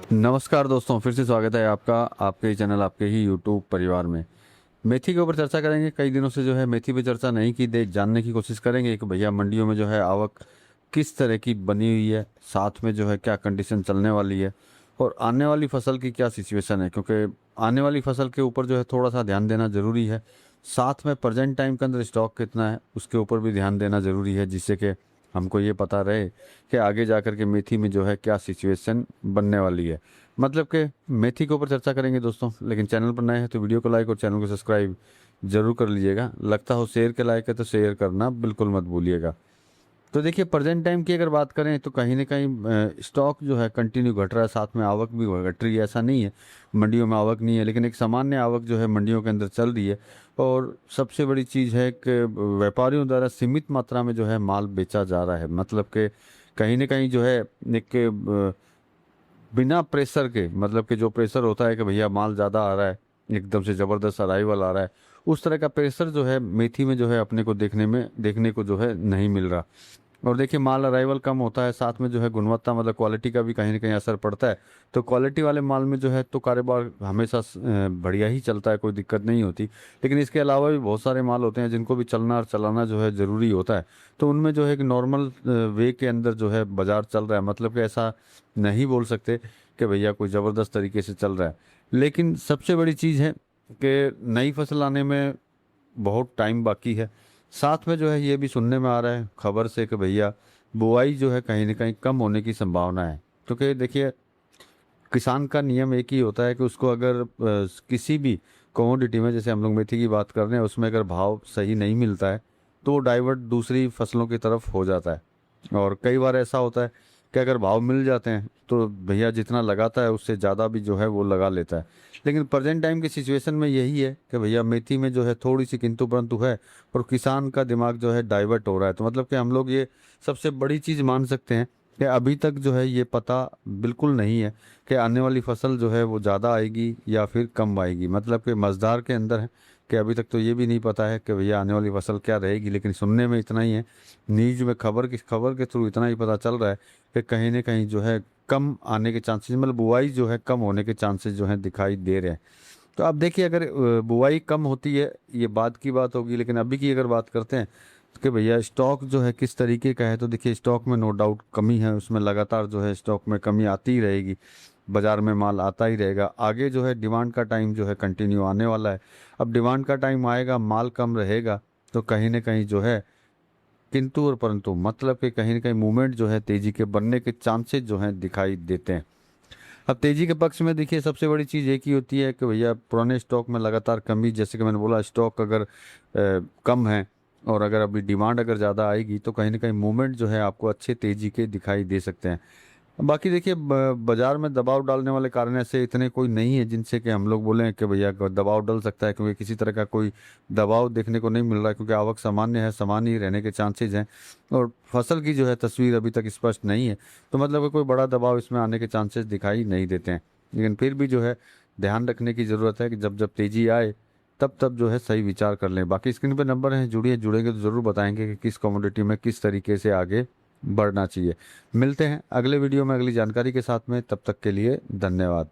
नमस्कार दोस्तों, फिर से स्वागत है आपका आपके ही चैनल आपके ही यूट्यूब परिवार में। मेथी के ऊपर चर्चा करेंगे। कई दिनों से जो है मेथी पे चर्चा नहीं की, देख जानने की कोशिश करेंगे कि भैया मंडियों में जो है आवक किस तरह की बनी हुई है, साथ में जो है क्या कंडीशन चलने वाली है और आने वाली फसल की क्या सिचुएशन है, क्योंकि आने वाली फसल के ऊपर जो है थोड़ा सा ध्यान देना ज़रूरी है। साथ में प्रेजेंट टाइम के अंदर स्टॉक कितना है उसके ऊपर भी ध्यान देना ज़रूरी है, जिससे कि हमको ये पता रहे कि आगे जाकर के मेथी में जो है क्या सिचुएशन बनने वाली है। मतलब कि मेथी के ऊपर चर्चा करेंगे दोस्तों। लेकिन चैनल पर नए हैं तो वीडियो को लाइक और चैनल को सब्सक्राइब जरूर कर लीजिएगा। लगता हो शेयर के लायक है तो शेयर करना बिल्कुल मत भूलिएगा। तो देखिए, प्रेजेंट टाइम की अगर बात करें तो कहीं ना कहीं स्टॉक जो है कंटिन्यू घट रहा है, साथ में आवक भी घट रही है। ऐसा नहीं है मंडियों में आवक नहीं है, लेकिन एक सामान्य आवक जो है मंडियों के अंदर चल रही है। और सबसे बड़ी चीज़ है कि व्यापारियों द्वारा सीमित मात्रा में जो है माल बेचा जा रहा है। मतलब कि कहीं ना कहीं जो है एक बिना प्रेशर के, मतलब कि जो प्रेशर होता है कि भैया माल ज़्यादा आ रहा है, एकदम से ज़बरदस्त अराइवल आ रहा है, उस तरह का प्रेशर जो है मेथी में जो है अपने को देखने को जो है नहीं मिल रहा। और देखिए, माल अराइवल कम होता है, साथ में जो है गुणवत्ता मतलब क्वालिटी का भी कहीं ना कहीं असर पड़ता है। तो क्वालिटी वाले माल में जो है तो कारोबार हमेशा बढ़िया ही चलता है, कोई दिक्कत नहीं होती। लेकिन इसके अलावा भी बहुत सारे माल होते हैं जिनको भी चलना और चलाना जो है ज़रूरी होता है। तो उनमें जो है एक नॉर्मल वे के अंदर जो है बाजार चल रहा है। मतलब कि ऐसा नहीं बोल सकते कि भैया कोई ज़बरदस्त तरीके से चल रहा है। लेकिन सबसे बड़ी चीज़ है कि नई फसल आने में बहुत टाइम बाकी है। साथ में जो है ये भी सुनने में आ रहा है खबर से कि भैया बुआई जो है कहीं ना कहीं कम होने की संभावना है। क्योंकि देखिए, किसान का नियम एक ही होता है कि उसको अगर किसी भी कमोडिटी में, जैसे हम लोग मेथी की बात कर रहे हैं, उसमें अगर भाव सही नहीं मिलता है तो वो डाइवर्ट दूसरी फसलों की तरफ हो जाता है। और कई बार ऐसा होता है कि अगर भाव मिल जाते हैं तो भैया जितना लगाता है उससे ज़्यादा भी जो है वो लगा लेता है। लेकिन प्रेजेंट टाइम की सिचुएशन में यही है कि भैया मेथी में जो है थोड़ी सी किंतु परंतु है, और किसान का दिमाग जो है डाइवर्ट हो रहा है। तो मतलब कि हम लोग ये सबसे बड़ी चीज़ मान सकते हैं कि अभी तक जो है ये पता बिल्कुल नहीं है कि आने वाली फसल जो है वो ज़्यादा आएगी या फिर कम आएगी। मतलब कि मज़दार के अंदर है कि अभी तक तो ये भी नहीं पता है कि भैया आने वाली फसल क्या रहेगी। लेकिन सुनने में इतना ही है, न्यूज़ में खबर के थ्रू इतना ही पता चल रहा है कि कहीं ना कहीं जो है कम आने के चांसेस, मतलब बुआई जो है कम होने के चांसेस जो है दिखाई दे रहे हैं। तो अब देखिए, अगर बुआई कम होती है ये बात की बात होगी, लेकिन अभी की अगर बात करते हैं कि भैया स्टॉक जो है किस तरीके का है, तो देखिए स्टॉक में नो डाउट कमी है। उसमें लगातार जो है स्टॉक में कमी आती ही रहेगी, बाजार में माल आता ही रहेगा। आगे जो है डिमांड का टाइम जो है कंटिन्यू आने वाला है। अब डिमांड का टाइम आएगा, माल कम रहेगा, तो कहीं ना कहीं जो है किंतु और परंतु, मतलब कि कहीं ना कहीं मूवमेंट जो है तेजी के बनने के चांसेस जो हैं दिखाई देते हैं। अब तेजी के पक्ष में देखिए, सबसे बड़ी चीज़ एक ही होती है कि भैया पुराने स्टॉक में लगातार कमी, जैसे कि मैंने बोला स्टॉक अगर कम है और अगर अभी डिमांड अगर ज़्यादा आएगी तो कहीं ना कहीं मूवमेंट जो है आपको अच्छे तेजी के दिखाई दे सकते हैं। बाकी देखिए, बाजार में दबाव डालने वाले कारण ऐसे इतने कोई नहीं है जिनसे कि हम लोग बोलें कि भैया दबाव डल सकता है, क्योंकि किसी तरह का कोई दबाव देखने को नहीं मिल रहा है, क्योंकि आवक सामान्य है, सामान्य ही रहने के चांसेज हैं। और फसल की जो है तस्वीर अभी तक स्पष्ट नहीं है, तो मतलब कि कोई बड़ा दबाव इसमें आने के चांसेस दिखाई नहीं देते हैं। लेकिन फिर भी जो है ध्यान रखने की ज़रूरत है कि जब जब तेज़ी आए तब तब जो है सही विचार कर लें। बाकी स्क्रीन पर नंबर हैं, जुड़ेंगे तो ज़रूर बताएंगे कि किस कमोडिटी में किस तरीके से आगे बढ़ना चाहिए। मिलते हैं अगले वीडियो में अगली जानकारी के साथ में, तब तक के लिए धन्यवाद।